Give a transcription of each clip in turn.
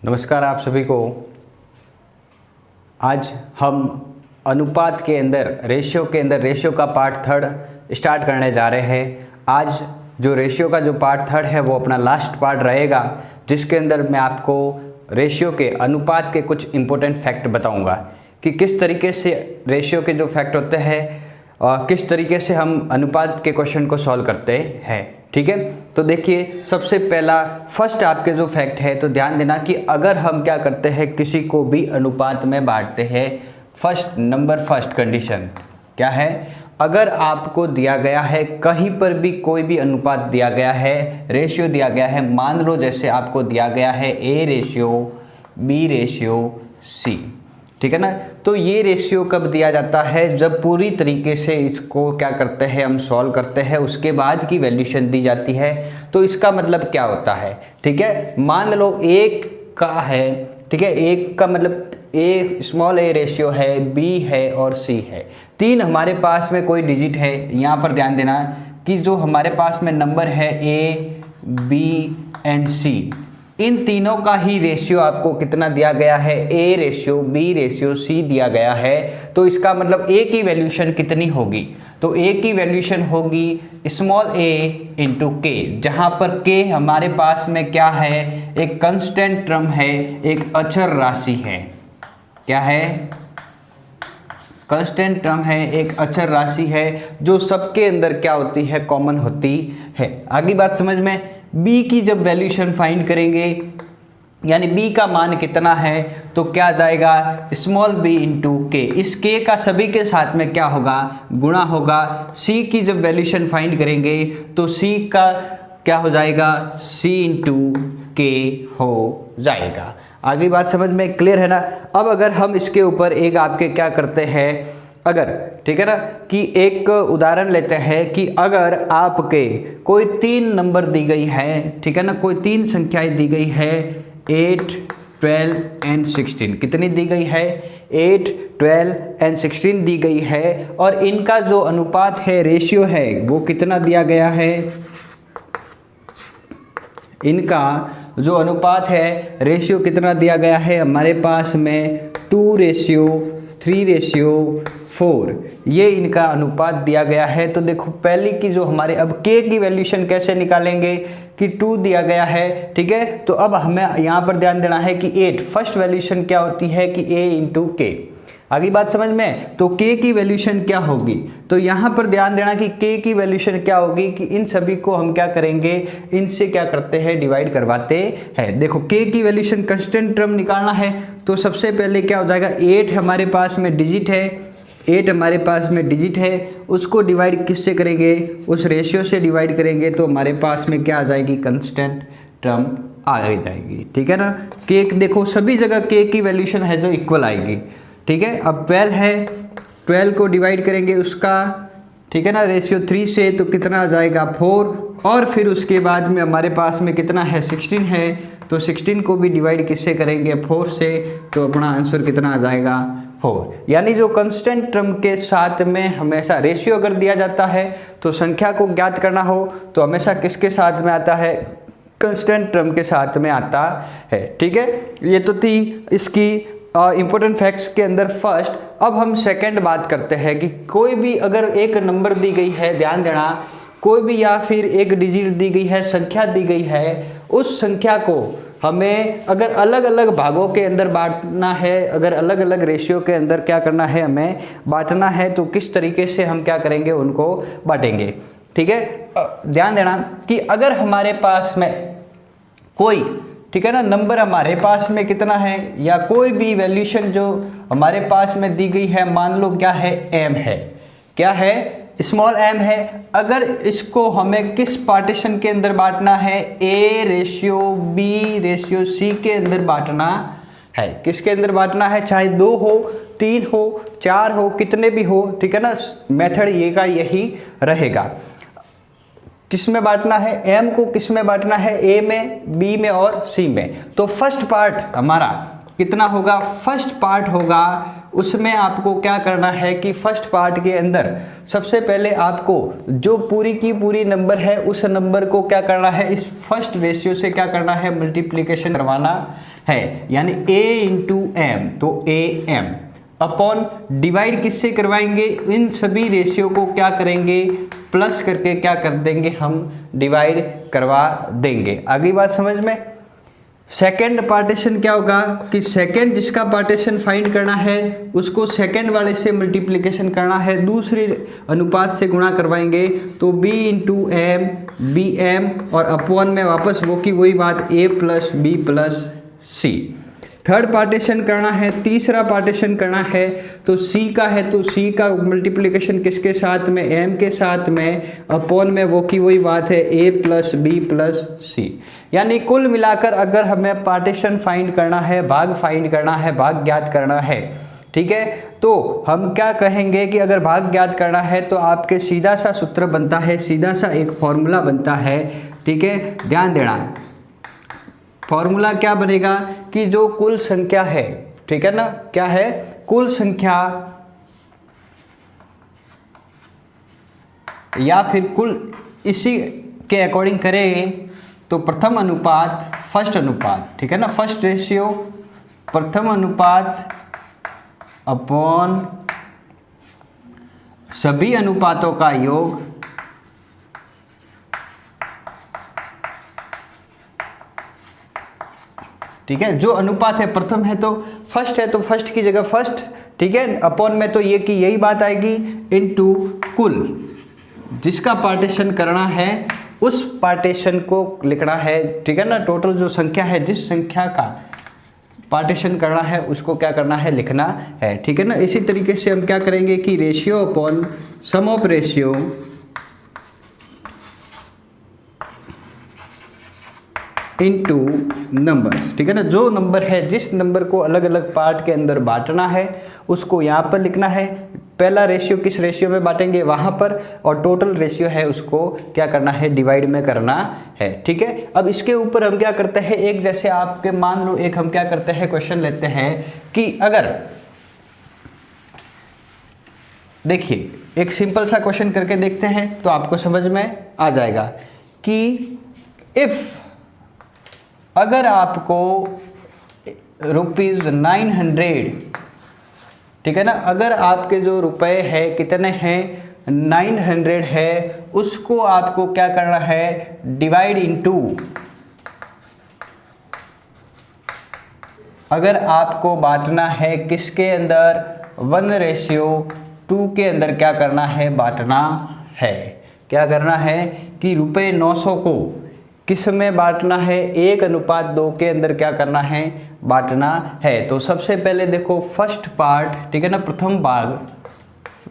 नमस्कार आप सभी को। आज हम अनुपात के अंदर रेशियो का पार्ट थर्ड स्टार्ट करने जा रहे हैं। आज जो रेशियो का जो पार्ट थर्ड है वो अपना लास्ट पार्ट रहेगा, जिसके अंदर मैं आपको रेशियो के अनुपात के कुछ इम्पोर्टेंट फैक्ट बताऊंगा कि किस तरीके से रेशियो के जो फैक्ट होते हैं और किस तरीके से हम अनुपात के क्वेश्चन को सॉल्व करते हैं। ठीक है, तो देखिए सबसे पहला फर्स्ट आपके जो फैक्ट है, तो ध्यान देना कि अगर हम क्या करते हैं किसी को भी अनुपात में बांटते हैं, फर्स्ट कंडीशन क्या है, अगर आपको दिया गया है कहीं पर भी कोई भी अनुपात दिया गया है, रेशियो दिया गया है, मान लो जैसे आपको दिया गया है A ratio B ratio C, ठीक है ना। तो ये रेशियो कब दिया जाता है, जब पूरी तरीके से इसको क्या करते हैं हम सॉल्व करते हैं, उसके बाद की वैल्यूशन दी जाती है। तो इसका मतलब क्या होता है, ठीक है, मान लो एक का है, ठीक है, एक का मतलब स्मॉल a रेशियो है, B है और C है, तीन हमारे पास में कोई डिजिट है। यहाँ पर ध्यान देना कि जो हमारे पास में नंबर है A B एंड C, इन तीनों का ही रेशियो आपको कितना दिया गया है, A ratio B ratio C दिया गया है। तो इसका मतलब A की वैल्यूशन कितनी होगी, तो A की वैल्यूशन होगी स्मॉल a इंटू के, जहाँ पर K हमारे पास में क्या है, एक कांस्टेंट टर्म है, एक अचर राशि है। क्या है, कांस्टेंट टर्म है, एक अचर राशि है, जो सबके अंदर क्या होती है, कॉमन होती है। आगे बात समझ में। B की जब वैल्यूशन फाइंड करेंगे, यानी B का मान कितना है, तो क्या जाएगा स्मॉल b इंटू के, इस K का सभी के साथ में क्या होगा, गुणा होगा। C की जब वैल्यूशन फाइंड करेंगे तो C का क्या हो जाएगा, C इंटू के हो जाएगा। आगे बात समझ में क्लियर है ना। अब अगर हम इसके ऊपर एक आपके क्या करते हैं, अगर ठीक है ना, कि एक उदाहरण लेते हैं कि अगर आपके कोई तीन नंबर दी गई है, ठीक है ना, कोई तीन संख्याएं दी गई है 8, 12 एंड 16, कितनी दी गई है, 8, 12 एंड 16 दी गई है, और इनका जो अनुपात है, रेशियो है, वो कितना दिया गया है, इनका जो अनुपात है, रेशियो कितना दिया गया है हमारे पास में 2 रेशियो 3 रेशियो 4, ये इनका अनुपात दिया गया है। तो देखो पहली की जो हमारे, अब K की वैल्यूशन कैसे निकालेंगे कि 2 दिया गया है, ठीक है। तो अब हमें यहाँ पर ध्यान देना है कि 8 फर्स्ट वैल्यूशन क्या होती है कि A इंटू के। आगे बात समझ में। तो K की वैल्यूशन क्या होगी, तो यहाँ पर ध्यान देना कि K की वैल्यूशन क्या होगी कि इन सभी को हम क्या करेंगे, इनसे क्या करते हैं, डिवाइड करवाते हैं। देखो K की वैल्यूशन कांस्टेंट टर्म निकालना है, तो सबसे पहले क्या हो जाएगा, 8 हमारे पास में डिजिट है, 8 हमारे पास में डिजिट है, उसको डिवाइड किससे करेंगे, उस रेशियो से डिवाइड करेंगे, तो हमारे पास में क्या आ जाएगी, कांस्टेंट टर्म आ जाएगी। ठीक है ना। K देखो सभी जगह K की वैल्यूशन है जो इक्वल आएगी, ठीक है। अब 12 है, 12 को डिवाइड करेंगे उसका, ठीक है ना, रेशियो 3 से, तो कितना आ जाएगा 4, और फिर उसके बाद में हमारे पास में कितना है, 16 है, तो 16 को भी डिवाइड किससे करेंगे, 4 से, तो अपना आंसर कितना आ जाएगा 4। यानी जो कांस्टेंट टर्म के साथ में हमेशा रेशियो अगर दिया जाता है तो संख्या को ज्ञात करना हो तो हमेशा किसके साथ में आता है, कांस्टेंट टर्म के साथ में आता है। ठीक है, ये तो थी इसकी इंपॉर्टेंट फैक्ट्स के अंदर फर्स्ट। अब हम सेकंड बात करते हैं कि कोई भी अगर एक नंबर दी गई है, ध्यान देना, कोई भी या फिर एक डिजिट दी गई है, संख्या दी गई है, उस संख्या को हमें अगर अलग अलग भागों के अंदर बांटना है, अगर अलग अलग रेशियो के अंदर क्या करना है, हमें बांटना है, तो किस तरीके से हम क्या करेंगे, उनको बांटेंगे। ठीक है, ध्यान देना कि अगर हमारे पास में कोई, ठीक है ना, नंबर हमारे पास में कितना है, या कोई भी वैल्यूशन जो हमारे पास में दी गई है, मान लो क्या है, m है, क्या है, स्मॉल m है, अगर इसको हमें किस पार्टीशन के अंदर बांटना है, A ratio B ratio C के अंदर बांटना है। किसके अंदर बांटना है, चाहे 2 हो, 3 हो, 4 हो, कितने भी हो, ठीक है ना, मेथड ये का यही रहेगा। किस में बांटना है, m को किस में बांटना है, A में, B में और C में। तो फर्स्ट पार्ट हमारा कितना होगा, फर्स्ट पार्ट होगा उसमें आपको क्या करना है कि फर्स्ट पार्ट के अंदर सबसे पहले आपको जो पूरी की पूरी नंबर है उस नंबर को क्या करना है, इस फर्स्ट रेशियो से क्या करना है, मल्टीप्लिकेशन करवाना है, यानी a इंटू एम, तो a m अपॉन डिवाइड किससे करवाएंगे, इन सभी रेशियो को क्या करेंगे, प्लस करके क्या कर देंगे, हम डिवाइड करवा देंगे। आगे बात समझ में। सेकंड पार्टीशन क्या होगा कि सेकंड जिसका पार्टीशन फाइंड करना है उसको सेकंड वाले से मल्टीप्लिकेशन करना है, दूसरे अनुपात से गुणा करवाएंगे, तो b into M, B M, और अपॉन में वापस वो की वही बात a plus B plus C. Third partition करना है, तीसरा पार्टीशन करना है, तो c का है तो c का मल्टीप्लिकेशन किसके साथ में, m के साथ में, अपॉन में वो की वही बात है a प्लस बी प्लस सी। यानी कुल मिलाकर अगर हमें पार्टीशन फाइंड करना है, भाग फाइंड करना है, भाग ज्ञात करना है, ठीक है, तो हम क्या कहेंगे कि अगर भाग ज्ञात करना है तो आपके सीधा सा सूत्र बनता है, सीधा सा एक फॉर्मूला बनता है, ठीक है, ध्यान देना। फॉर्मूला क्या बनेगा कि जो कुल संख्या है, ठीक है ना, क्या है, कुल संख्या या फिर कुल इसी के अकॉर्डिंग करें तो प्रथम अनुपात फर्स्ट अनुपात, ठीक है ना, फर्स्ट रेशियो प्रथम अनुपात अपॉन सभी अनुपातों का योग, ठीक है, जो अनुपात है प्रथम है तो फर्स्ट है तो फर्स्ट की जगह फर्स्ट, ठीक है, अपॉन में तो ये की यही बात आएगी, इनटू कुल जिसका पार्टीशन करना है उस पार्टीशन को लिखना है, ठीक है ना, टोटल जो संख्या है जिस संख्या का पार्टीशन करना है उसको क्या करना है, लिखना है, ठीक है ना। इसी तरीके से हम क्या करेंगे कि ratio upon sum of ratio into number, ठीक है ना, जो नंबर है जिस नंबर को अलग अलग पार्ट के अंदर बांटना है उसको यहाँ पर लिखना है, पहला रेशियो किस रेशियो में बांटेंगे वहाँ पर, और टोटल रेशियो है उसको क्या करना है, डिवाइड में करना है, ठीक है। अब इसके ऊपर हम क्या करते हैं, एक जैसे आपके मान लो एक हम क्या करते हैं, क्वेश्चन लेते हैं कि अगर देखिए एक सिंपल सा क्वेश्चन करके देखते हैं तो आपको समझ में आ जाएगा कि इफ अगर आपको ₹900, ठीक है ना, अगर आपके जो रुपए है कितने हैं 900 है, उसको आपको क्या करना है, डिवाइड इनटू, अगर आपको बांटना है किसके अंदर, 1:2 के अंदर क्या करना है, बांटना है, क्या करना है कि ₹900 को किस में बांटना है, 1:2 के अंदर क्या करना है, बांटना है। तो सबसे पहले देखो फर्स्ट पार्ट, ठीक है ना, प्रथम भाग,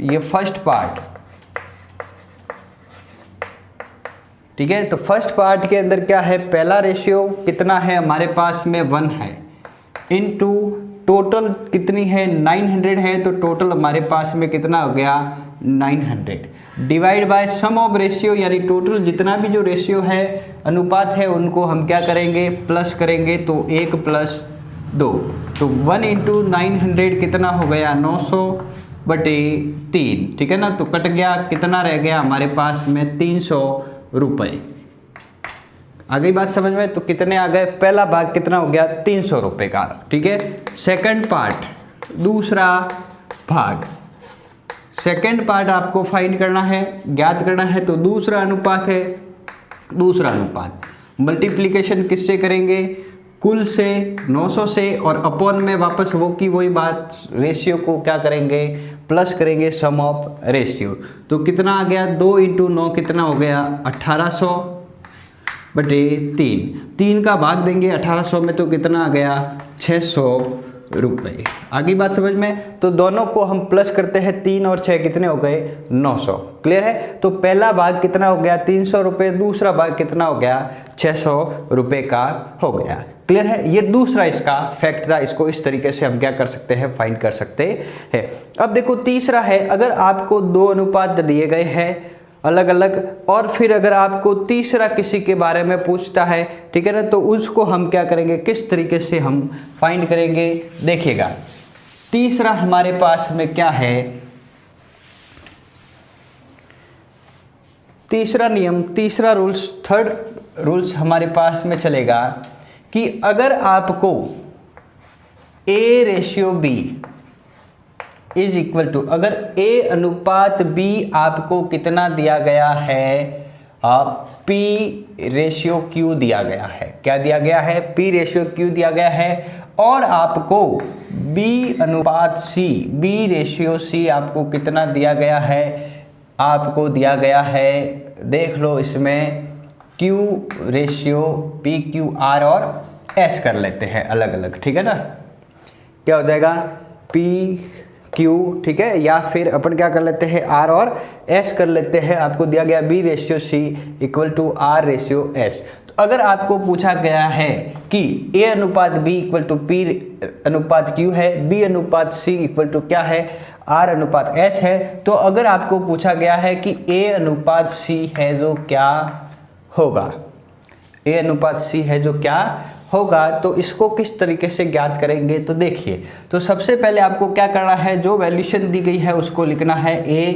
ये फर्स्ट पार्ट, ठीक है, तो फर्स्ट पार्ट के अंदर क्या है, पहला रेशियो कितना है हमारे पास में 1 है, इनटू टोटल कितनी है 900 है, तो टोटल हमारे पास में कितना हो गया 900, divide by sum of ratio, यानी टोटल जितना भी जो रेशियो है अनुपात है उनको हम क्या करेंगे, प्लस करेंगे, तो 1 + 2, तो 1 × 900 कितना हो गया 900/3, ठीक है ना, तो कट गया, कितना रह गया हमारे पास में 300 रुपये। आ गई बात समझ में, तो कितने आ गए, पहला भाग कितना हो गया 300 रुपये का, ठीक है। सेकंड पार्ट, दूसरा भाग, सेकंड पार्ट आपको फाइंड करना है, ज्ञात करना है, तो दूसरा अनुपात है, दूसरा अनुपात मल्टीप्लिकेशन किससे करेंगे, कुल से 900 से, और अपॉन में वापस वो की वही बात, रेशियो को क्या करेंगे, प्लस करेंगे सम ऑफ रेशियो, तो कितना आ गया 2 × 9 कितना हो गया 1800/3, 3 का भाग देंगे 1800 में तो कितना आ गया 600 रुपये। आगे बात समझ में, तो दोनों को हम प्लस करते हैं, 3 और 6 कितने हो गए 900, क्लियर है। तो पहला भाग कितना हो गया 300 रुपये, दूसरा भाग कितना हो गया 600 रुपये का हो गया, क्लियर है। ये दूसरा इसका फैक्ट था, इसको इस तरीके से हम क्या कर सकते हैं, फाइंड कर सकते हैं। अब देखो तीसरा है, अगर आपको 2 अनुपात दिए गए हैं अलग अलग, और फिर अगर आपको तीसरा किसी के बारे में पूछता है, ठीक है ना, तो उसको हम क्या करेंगे, किस तरीके से हम फाइंड करेंगे, देखिएगा तीसरा हमारे पास में क्या है, तीसरा नियम, तीसरा रूल्स, थर्ड रूल्स हमारे पास में चलेगा कि अगर आपको A/B इज इक्वल टू, अगर A अनुपात B आपको कितना दिया गया है, P/Q दिया गया है। क्या दिया गया है? P/Q दिया गया है। और आपको B अनुपात C, B/C आपको कितना दिया गया है? आपको दिया गया है, देख लो इसमें Q/PQR और S कर लेते हैं अलग अलग, ठीक है ना। क्या हो जाएगा? PQ, ठीक है, या फिर अपन क्या कर लेते हैं, R और S कर लेते हैं। आपको दिया गया B/C इक्वल टू R/S। तो अगर आपको पूछा गया है कि A अनुपात B इक्वल टू P अनुपात Q है, B अनुपात C इक्वल टू क्या है, R अनुपात S है, तो अगर आपको पूछा गया है कि A अनुपात C है जो क्या होगा, A अनुपात C है जो क्या होगा, तो इसको किस तरीके से ज्ञात करेंगे, तो देखिए, तो सबसे पहले आपको क्या करना है, जो वैल्यूशन दी गई है उसको लिखना है A,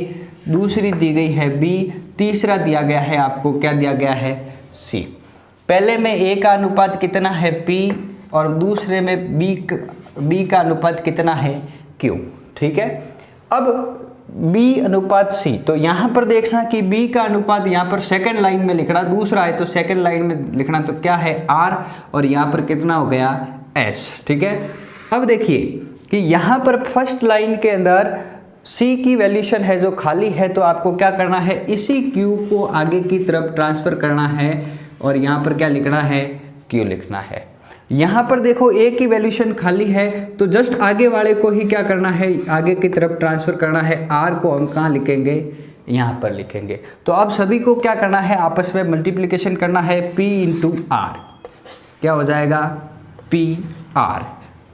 दूसरी दी गई है B, तीसरा दिया गया है आपको क्या दिया गया है, C। पहले में A का अनुपात कितना है, P, और दूसरे में B का अनुपात कितना है, Q, ठीक है। अब B अनुपात C, तो यहाँ पर देखना कि B का अनुपात यहाँ पर सेकंड लाइन में लिखना, दूसरा है तो सेकंड लाइन में लिखना, तो क्या है R, और यहाँ पर कितना हो गया S, ठीक है। अब देखिए कि यहाँ पर फर्स्ट लाइन के अंदर C की वैल्यूशन है जो खाली है, तो आपको क्या करना है, इसी Q को आगे की तरफ ट्रांसफ़र करना है और यहाँ पर क्या लिखना है, Q लिखना है। यहाँ पर देखो A की वैल्यूशन खाली है, तो जस्ट आगे वाले को ही क्या करना है, आगे की तरफ ट्रांसफ़र करना है। R को हम कहाँ लिखेंगे, यहाँ पर लिखेंगे। तो अब सभी को क्या करना है, आपस में मल्टीप्लिकेशन करना है, P इंटू R क्या हो जाएगा, PR,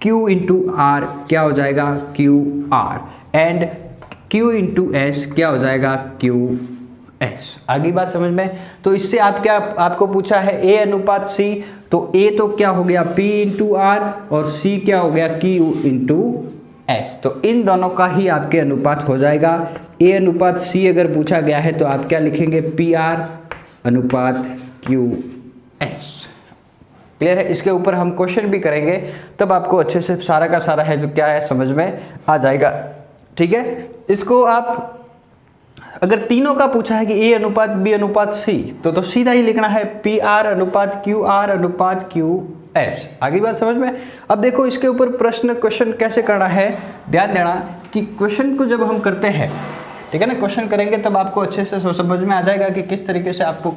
Q इंटू R क्या हो जाएगा, QR, and Q into S क्या हो जाएगा, QS। आगे बात समझ में। तो इससे आप क्या, आपको पूछा है A अनुपात C, तो A तो क्या हो गया P इंटू R और C क्या हो गया Q इंटू S। तो इन दोनों का ही आपके अनुपात हो जाएगा। A अनुपात C अगर पूछा गया है तो आप क्या लिखेंगे, PR अनुपात QS। क्लियर है। इसके ऊपर हम क्वेश्चन भी करेंगे, तब आपको अच्छे से सारा का सारा है जो क्या है समझ में आ जाएगा, ठीक है। इसको आप अगर तीनों का पूछा है कि A अनुपात B अनुपात C, तो सीधा ही लिखना है PR अनुपात QR अनुपात QS। आगे बात समझ में। अब देखो इसके ऊपर प्रश्न, क्वेश्चन कैसे करना है, ध्यान देना कि क्वेश्चन को जब हम करते हैं, ठीक है ना, क्वेश्चन करेंगे तब आपको अच्छे से समझ में आ जाएगा कि किस तरीके से आपको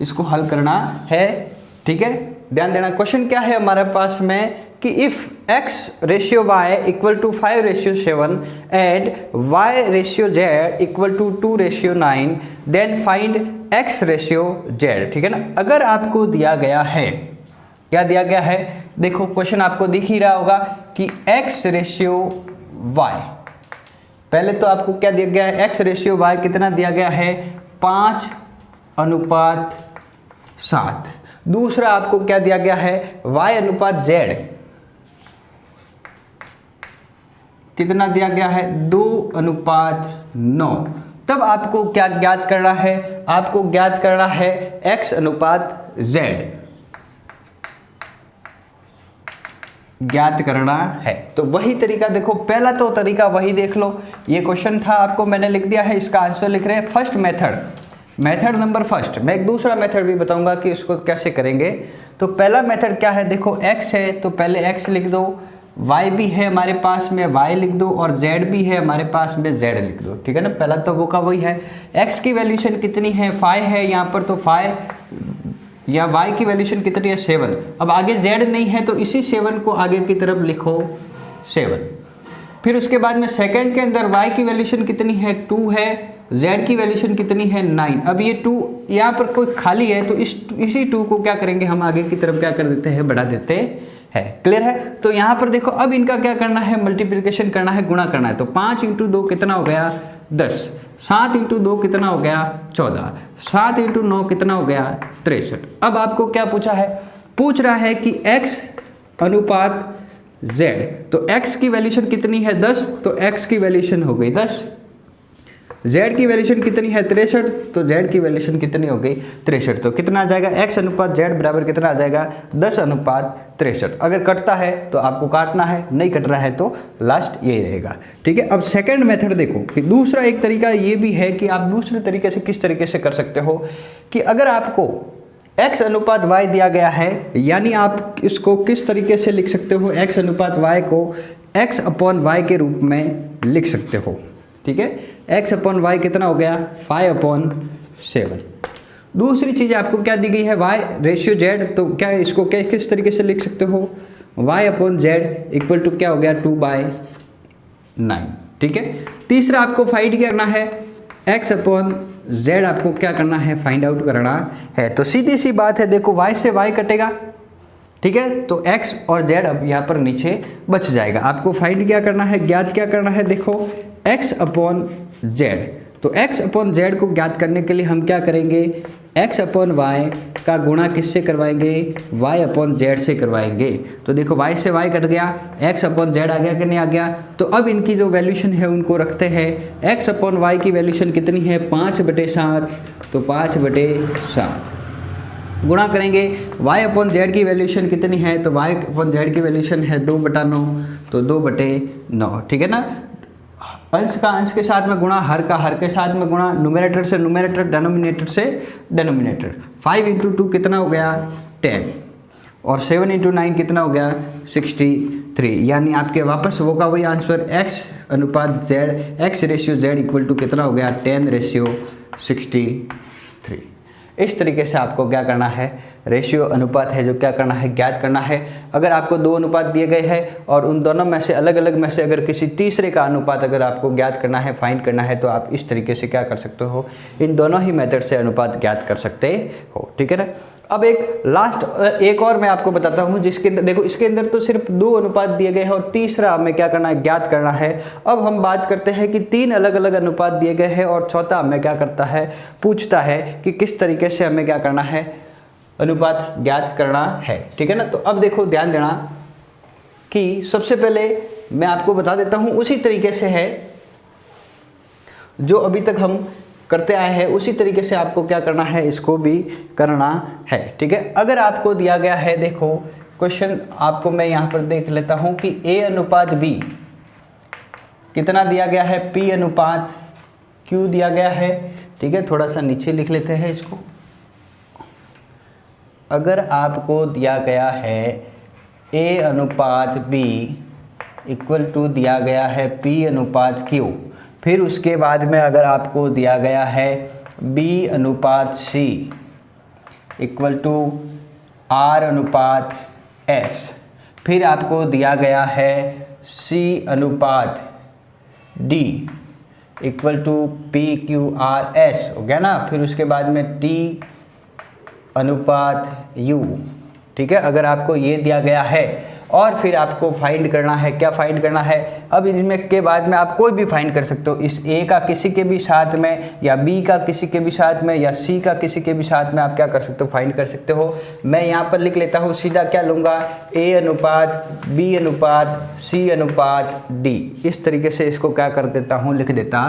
इसको हल करना है, ठीक है। ध्यान देना क्वेश्चन क्या है हमारे पास में कि if x/y equal to 5/7 and y/z equal to 2/9 then find x/z, ठीक है ना। अगर आपको दिया गया है, क्या दिया गया है, देखो क्वेश्चन आपको दिख ही रहा होगा कि x/y, पहले तो आपको क्या दिया गया है, x/y कितना दिया गया है, 5:7। दूसरा आपको क्या दिया गया है, y अनुपात z कितना दिया गया है, 2:9। तब आपको क्या ज्ञात करना है, आपको ज्ञात करना है x अनुपात z ज्ञात करना है। तो वही तरीका देखो, पहला तो तरीका वही देख लो, ये क्वेश्चन था आपको मैंने लिख दिया है, इसका आंसर लिख रहे हैं फर्स्ट मेथड नंबर फर्स्ट। मैं एक दूसरा मेथड भी बताऊंगा कि इसको कैसे करेंगे। तो पहला मेथड क्या है, देखो x है तो पहले x लिख दो, y भी है हमारे पास में y लिख दो, और z भी है हमारे पास में z लिख दो, ठीक है ना। पहला तो वो का वही है। x की वैल्यूशन कितनी है, 5 है यहाँ पर, तो 5, या y की वैल्यूशन कितनी है, 7। अब आगे z नहीं है तो इसी 7 को आगे की तरफ लिखो 7। फिर उसके बाद में सेकंड के अंदर y की वैल्यूशन कितनी है, 2 है, z की वैल्यूशन कितनी है, 9। अब ये 2 यहाँ पर कोई खाली है तो इसी 2 को क्या करेंगे हम आगे की तरफ क्या कर देते हैं, बढ़ा देते है। क्लियर है। तो यहाँ पर देखो अब इनका क्या करना है, मल्टीप्लिकेशन करना है, गुणा करना है। तो 5 × 2 कितना हो गया, 10। 7 × 2 कितना हो गया, 14। 7 × 9 कितना हो गया, 63। अब आपको क्या पूछा है, पूछ रहा है कि x अनुपात z। तो x की वैल्यूशन कितनी है 10, तो x की वैल्यूशन हो गई 10। z की वैल्यूशन कितनी है 63, तो z की वैल्यूशन कितनी हो गई 63। तो कितना आ जाएगा x अनुपात z बराबर कितना आ जाएगा 10 अनुपात 63। अगर कटता है तो आपको काटना है, नहीं कट रहा है तो लास्ट यही रहेगा। ठीक है, अब सेकंड मेथड देखो कि दूसरा एक तरीका ये भी है कि आप दूसरे तरीके से किस तरीके से कर सकते हो कि अगर आपको x अनुपात y दिया गया है, यानी आप इसको किस तरीके से लिख सकते हो, x अनुपात y को x अपॉन y के रूप में लिख सकते हो। ठीक है, x अपॉन वाई कितना हो गया 5/7। दूसरी चीज़ आपको क्या दी गई है y रेशियो z, तो क्या इसको क्या किस तरीके से लिख सकते हो, y upon z equal to क्या हो गया 2/9। ठीक है, तीसरा आपको फाइंड क्या करना है, x अपॉन z आपको क्या करना है फाइंड आउट करना है। तो सीधी सी बात है, देखो y से y कटेगा, ठीक है, तो x और z अब यहाँ पर नीचे बच जाएगा। आपको फाइंड क्या करना है, ज्ञात क्या करना है, देखो x अपॉन z। तो x अपॉन z को ज्ञात करने के लिए हम क्या करेंगे, x अपॉन y का गुणा किससे करवाएंगे, y अपॉन z से करवाएंगे। तो देखो y से y कट गया, x अपॉन z आ गया कि नहीं आ गया। तो अब इनकी जो वैल्यूशन है उनको रखते हैं, x अपॉन y की वैल्यूशन कितनी है 5/7, तो 5/7 गुणा करेंगे, y अपॉन z की वैल्यूशन कितनी है, तो y अपॉन z की वैल्यूशन है 2/9, तो 2/9। ठीक है ना, अंश का अंश के साथ में गुणा, हर का हर के साथ में गुणा, न्यूमरेटर से न्यूमरेटर, डेनोमिनेटर से डेनोमिनेटर। 5 × 2 कितना हो गया 10, और 7 × 9 कितना हो गया 63। यानी आपके वापस होगा वही आंसर, x अनुपात z, x ratio z equal to कितना हो गया 10/63। इस तरीके से आपको क्या करना है, रेशियो अनुपात है जो क्या करना है ज्ञात करना है। अगर आपको दो अनुपात दिए गए हैं और उन दोनों में से अलग अलग में से अगर किसी तीसरे का अनुपात अगर आपको ज्ञात करना है, फाइंड करना है, तो आप इस तरीके से क्या कर सकते हो, इन दोनों ही मेथड से अनुपात ज्ञात कर सकते हो। ठीक है ना, अब एक और मैं आपको बताता हूँ जिसके अंदर देखो, इसके अंदर तो सिर्फ 2 अनुपात दिए गए हैं और तीसरा हमें क्या करना है ज्ञात करना है। अब हम बात करते हैं कि 3 अलग अलग अनुपात दिए गए हैं और चौथा हमें क्या करता है, पूछता है कि किस तरीके से हमें क्या करना है, अनुपात ज्ञात करना है। ठीक है ना, तो अब देखो ध्यान देना कि सबसे पहले मैं आपको बता देता हूँ, उसी तरीके से है जो अभी तक हम करते आए हैं, उसी तरीके से आपको क्या करना है, इसको भी करना है। ठीक है, अगर आपको दिया गया है, देखो क्वेश्चन आपको मैं यहाँ पर देख लेता हूँ कि a अनुपात b कितना दिया गया है, p अनुपात q दिया गया है। ठीक है, थोड़ा सा नीचे लिख लेते हैं इसको। अगर आपको दिया गया है a अनुपात b इक्वल टू दिया गया है p अनुपात q, फिर उसके बाद में अगर आपको दिया गया है b अनुपात c इक्वल टू r अनुपात s, फिर आपको दिया गया है c अनुपात d equal to p q r s, हो गया ना। फिर उसके बाद में t अनुपात u। ठीक है, अगर आपको ये दिया गया है और फिर आपको फाइंड करना है, क्या फाइंड करना है, अब इनमें के बाद में आप कोई भी फाइंड कर सकते हो, इस a का किसी के भी साथ में या b का किसी के भी साथ में या c का किसी के भी साथ में आप क्या कर सकते हो, फाइंड कर सकते हो। मैं यहाँ पर लिख लेता हूँ, सीधा क्या लूँगा, a अनुपात b अनुपात c अनुपात d, इस तरीके से इसको क्या कर देता हूँ, लिख देता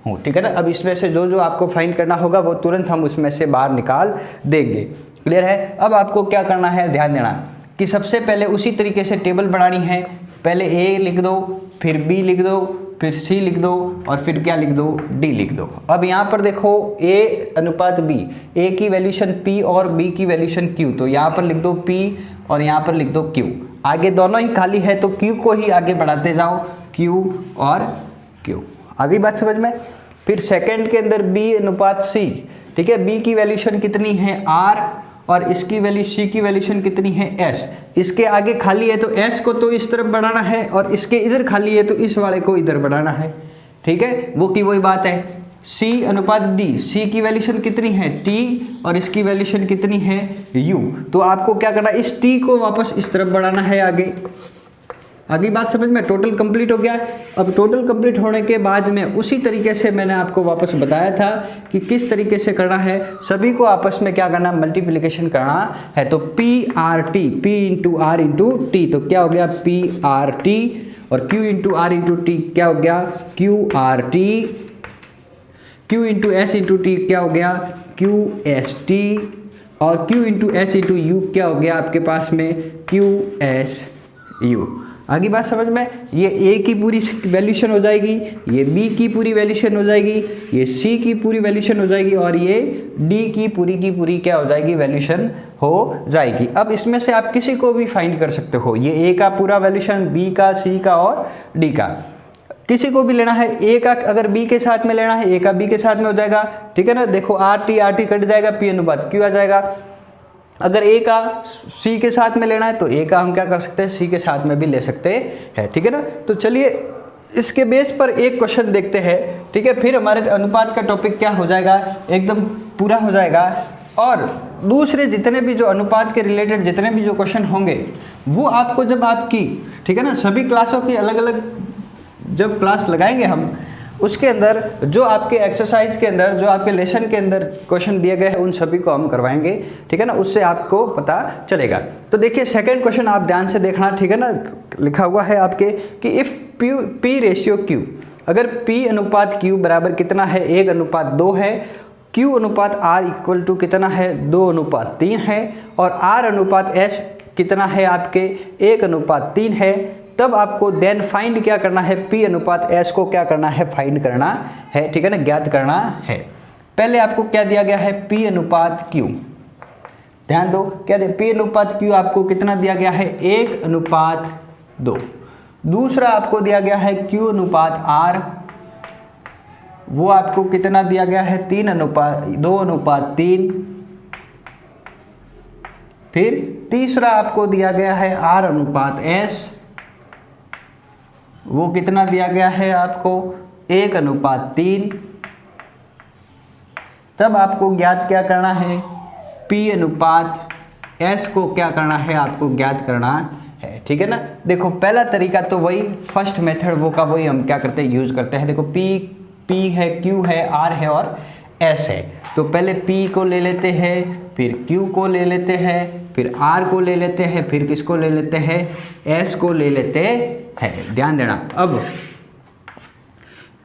हूँ। ठीक है ना, अब इसमें से जो जो आपको फाइंड करना होगा वो तुरंत हम उसमें से बाहर निकाल देंगे। क्लियर है, अब आपको क्या करना है, ध्यान देना कि सबसे पहले उसी तरीके से टेबल बनानी है। पहले a लिख दो, फिर b लिख दो, फिर c लिख दो और फिर क्या लिख दो, d लिख दो। अब यहाँ पर देखो a अनुपात b, a की वैल्यूशन p और b की वैल्यूशन q, तो यहाँ पर लिख दो p और यहाँ पर लिख दो q। आगे दोनों ही खाली है तो q को ही आगे बढ़ाते जाओ, q और q। आगे बात समझ में। फिर सेकेंड के अंदर b अनुपात c, ठीक है, b की वैल्यूशन कितनी है r और इसकी वैल्यू c की वैल्यूशन कितनी है s। इसके आगे खाली है तो s को तो इस तरफ बढ़ाना है और इसके इधर खाली है तो इस वाले को इधर बढ़ाना है। ठीक है, वो की वही बात है। c अनुपात d, c की वैल्यूशन कितनी है t और इसकी वैल्यूशन कितनी है u। तो आपको क्या करना है, इस t को वापस इस तरफ बढ़ाना है आगे, आगे बात समझ में, टोटल कंप्लीट हो गया। अब टोटल कंप्लीट होने के बाद में उसी तरीके से मैंने आपको वापस बताया था कि किस तरीके से करना है, सभी को आपस में क्या करना, मल्टीप्लिकेशन करना है। तो P R T, P into R into T, तो क्या हो गया पी आर टी, और Q into R into T क्या हो गया Q R T, Q into S into T क्या हो गया क्यू एस टी, और Q into S into U क्या हो गया आपके पास में क्यू एस यू। आगे बात समझ में, ये ए की पूरी वैल्यूशन हो जाएगी, ये बी की पूरी वैल्यूशन हो जाएगी, ये सी की पूरी वैल्यूशन हो जाएगी, और ये डी की पूरी क्या हो जाएगी, वैल्यूशन हो जाएगी। अब इसमें से आप किसी को भी फाइंड कर सकते हो, ये ए का पूरा वैल्यूशन, बी का, सी का और डी का, किसी को भी लेना है। ए का अगर बी के साथ में लेना है, ए का बी के साथ में हो जाएगा, ठीक है ना। देखो आर टी कट जाएगा, पी अनुपात क्यू आ जाएगा। अगर ए का सी के साथ में लेना है तो ए का हम क्या कर सकते हैं, सी के साथ में भी ले सकते हैं, ठीक है ना। तो चलिए इसके बेस पर एक क्वेश्चन देखते हैं, ठीक है। फिर हमारे अनुपात का टॉपिक क्या हो जाएगा, एकदम पूरा हो जाएगा। और दूसरे जितने भी जो अनुपात के रिलेटेड जितने भी जो क्वेश्चन होंगे वो आपको जब आपकी, ठीक है ना, सभी क्लासों की अलग अलग जब क्लास लगाएंगे हम, उसके अंदर जो आपके एक्सरसाइज के अंदर, जो आपके लेसन के अंदर क्वेश्चन दिए गए हैं उन सभी को हम करवाएंगे, ठीक है ना। उससे आपको पता चलेगा। तो देखिए सेकंड क्वेश्चन आप ध्यान से देखना, ठीक है ना। लिखा हुआ है आपके कि इफ़ पी रेशियो क्यू, अगर पी अनुपात क्यू बराबर कितना है 1:2 है, क्यू अनुपात आर इक्वल टू कितना है 2:3 है, और आर अनुपात एस कितना है आपके 1:3 है, तब आपको देन फाइंड क्या करना है, पी अनुपात एस को क्या करना है, फाइंड करना है, ठीक है ना, ज्ञात करना है। पहले आपको क्या दिया गया है, पी अनुपात क्यू, ध्यान दो क्या दे, पी अनुपात क्यू आपको कितना दिया गया है 1:2। दूसरा आपको दिया गया है क्यू अनुपात आर, वो आपको कितना दिया गया है 2:3। फिर तीसरा आपको दिया गया है आर अनुपात एस, वो कितना दिया गया है आपको 1:3। तब आपको ज्ञात क्या करना है, पी अनुपात एस को क्या करना है, आपको ज्ञात करना है, ठीक है ना। देखो पहला तरीका तो वही फर्स्ट मेथड वो का वही हम क्या करते हैं, यूज करते हैं। देखो पी है, क्यू है, आर है और एस है। तो पहले पी को ले लेते हैं, फिर क्यू को ले लेते हैं, फिर आर को ले लेते हैं, फिर किसको ले लेते हैं, एस को ले लेते हैं। ध्यान देना। अब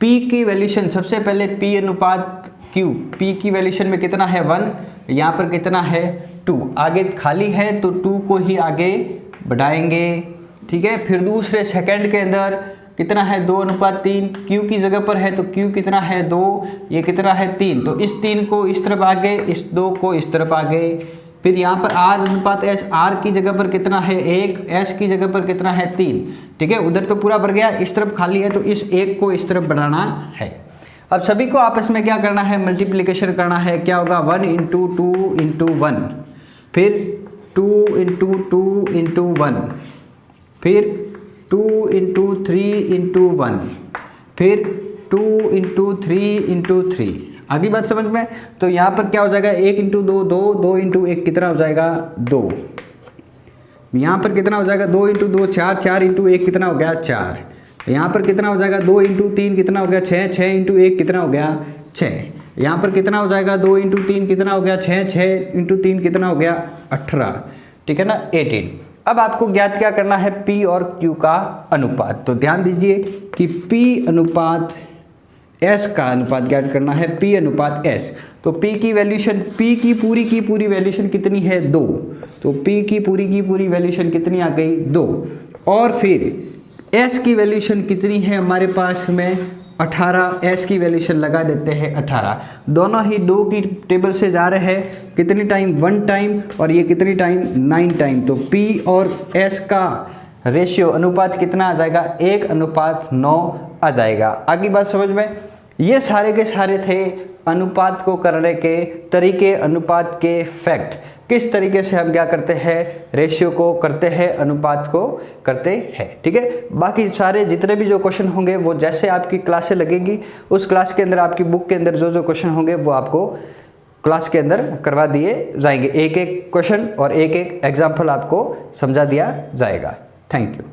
P की वैल्यूशन, सबसे पहले P अनुपात Q, P की वैल्यूशन में कितना है 1, यहाँ पर कितना है 2, आगे खाली है तो 2 को ही आगे बढ़ाएंगे, ठीक है। फिर दूसरे सेकंड के अंदर कितना है 2:3, Q की जगह पर है तो Q कितना है 2, ये कितना है 3, तो इस 3 को इस तरफ आगे, इस 2 को इस तरफ आगे। फिर यहाँ पर आर अनुपात एस, आर की जगह पर कितना है 1, एस की जगह पर कितना है 3, ठीक है। उधर तो पूरा भर गया, इस तरफ खाली है तो इस 1 को इस तरफ बढ़ाना है। अब सभी को आपस में क्या करना है, मल्टीप्लिकेशन करना है। क्या होगा 1 × 2 × 1, फिर 2 × 2 × 1, फिर 2 × 3 × 1, फिर 2 × 3 × 3। आगे बात समझ में, तो यहाँ पर क्या हो जाएगा 1 × 2 2, 2 × 1 कितना हो जाएगा 2, यहाँ पर कितना हो जाएगा 2 × 2 4, 4 × 1 कितना हो गया 4, यहाँ पर कितना हो जाएगा 2 × 3 कितना हो गया 6, 6 × 1 कितना हो गया 6, यहाँ पर कितना हो जाएगा 2 × 3 कितना हो गया 6, 6 × 3 कितना हो गया 18, ठीक है ना 18। अब आपको ज्ञात क्या करना है, P और Q का अनुपात। तो ध्यान दीजिए कि P अनुपात S का अनुपात ज्ञात करना है, P अनुपात S। तो P की वैल्यूशन, P की पूरी वैल्यूशन कितनी है 2, तो P की पूरी वैल्यूशन कितनी आ गई 2, और फिर S की वैल्यूशन कितनी है हमारे पास में 18, S की वैल्यूशन लगा देते हैं 18। दोनों ही 2 की टेबल से जा रहे हैं, कितनी टाइम 1 टाइम, और ये कितनी टाइम 9 टाइम। तो P और S का रेशियो अनुपात कितना आ जाएगा 1:9 आ जाएगा। आगे बात समझ में, ये सारे के सारे थे अनुपात को करने के तरीके, अनुपात के फैक्ट, किस तरीके से हम क्या करते हैं, रेशियो को करते हैं, अनुपात को करते हैं, ठीक है। बाकी सारे जितने भी जो क्वेश्चन होंगे वो जैसे आपकी क्लासें लगेगी उस क्लास के अंदर, आपकी बुक के अंदर जो जो क्वेश्चन होंगे वो आपको क्लास के अंदर करवा दिए जाएंगे। एक एक क्वेश्चन और एक एक एग्जाम्पल आपको समझा दिया जाएगा। Thank you.